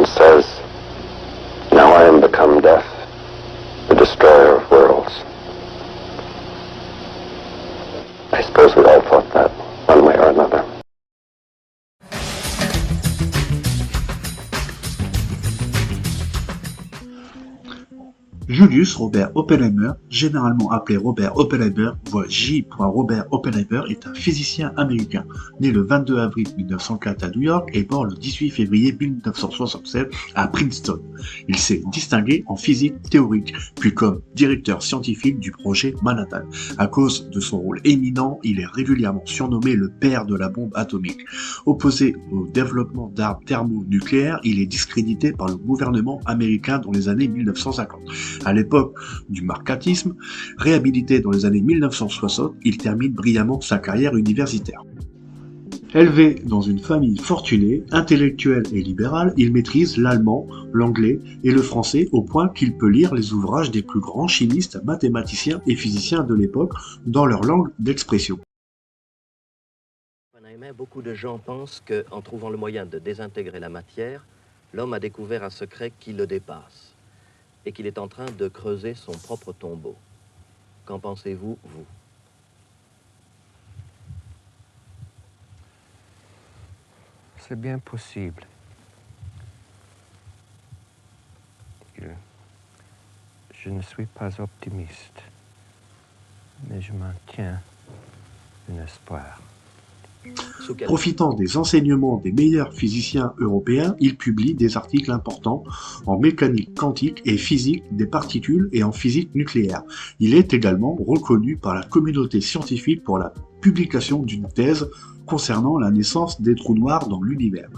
and says, "Now I am become death, the destroyer of worlds." I suppose we all thought that, one way or another. Julius Robert Oppenheimer, généralement appelé Robert Oppenheimer, voire J. Robert Oppenheimer, est un physicien américain, né le 22 avril 1904 à New York et mort le 18 février 1967 à Princeton. Il s'est distingué en physique théorique, puis comme directeur scientifique du projet Manhattan. À cause de son rôle éminent, il est régulièrement surnommé le père de la bombe atomique. Opposé au développement d'armes thermonucléaires, il est discrédité par le gouvernement américain dans les années 1950. À l'époque du macartisme, réhabilité dans les années 1960, il termine brillamment sa carrière universitaire. Élevé dans une famille fortunée, intellectuelle et libérale, il maîtrise l'allemand, l'anglais et le français au point qu'il peut lire les ouvrages des plus grands chimistes, mathématiciens et physiciens de l'époque dans leur langue d'expression. Beaucoup de gens pensent qu'en trouvant le moyen de désintégrer la matière, l'homme a découvert un secret qui le dépasse et qu'il est en train de creuser son propre tombeau. Qu'en pensez-vous, vous? C'est bien possible. Je ne suis pas optimiste, mais je maintiens un espoir. Profitant des enseignements des meilleurs physiciens européens, il publie des articles importants en mécanique quantique et physique des particules et en physique nucléaire. Il est également reconnu par la communauté scientifique pour la publication d'une thèse concernant la naissance des trous noirs dans l'univers.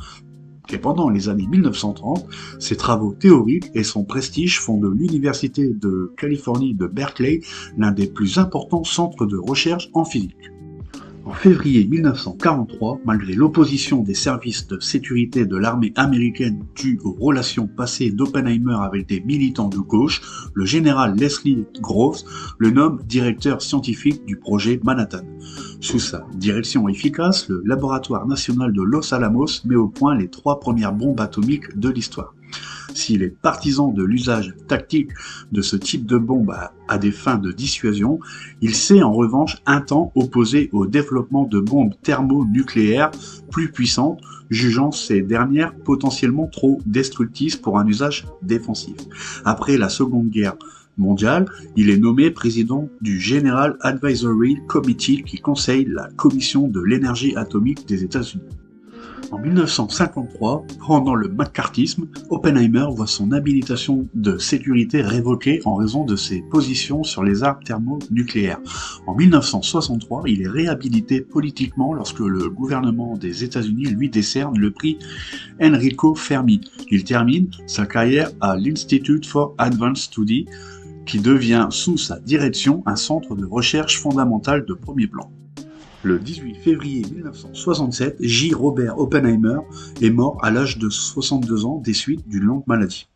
Et pendant les années 1930, ses travaux théoriques et son prestige font de l'Université de Californie de Berkeley l'un des plus importants centres de recherche en physique. En février 1943, malgré l'opposition des services de sécurité de l'armée américaine due aux relations passées d'Oppenheimer avec des militants de gauche, le général Leslie Groves le nomme directeur scientifique du projet Manhattan. Sous sa direction efficace, le laboratoire national de Los Alamos met au point les 3 premières bombes atomiques de l'histoire. S'il est partisan de l'usage tactique de ce type de bombe à des fins de dissuasion, il s'est en revanche un temps opposé au développement de bombes thermonucléaires plus puissantes, jugeant ces dernières potentiellement trop destructrices pour un usage défensif. Après la Seconde Guerre mondiale, il est nommé président du General Advisory Committee qui conseille la Commission de l'énergie atomique des États-Unis. En 1953, pendant le macartisme, Oppenheimer voit son habilitation de sécurité révoquée en raison de ses positions sur les armes thermonucléaires. En 1963, il est réhabilité politiquement lorsque le gouvernement des États-Unis lui décerne le prix Enrico Fermi. Il termine sa carrière à l'Institute for Advanced Study, qui devient sous sa direction un centre de recherche fondamentale de premier plan. Le 18 février 1967, J. Robert Oppenheimer est mort à l'âge de 62 ans des suites d'une longue maladie.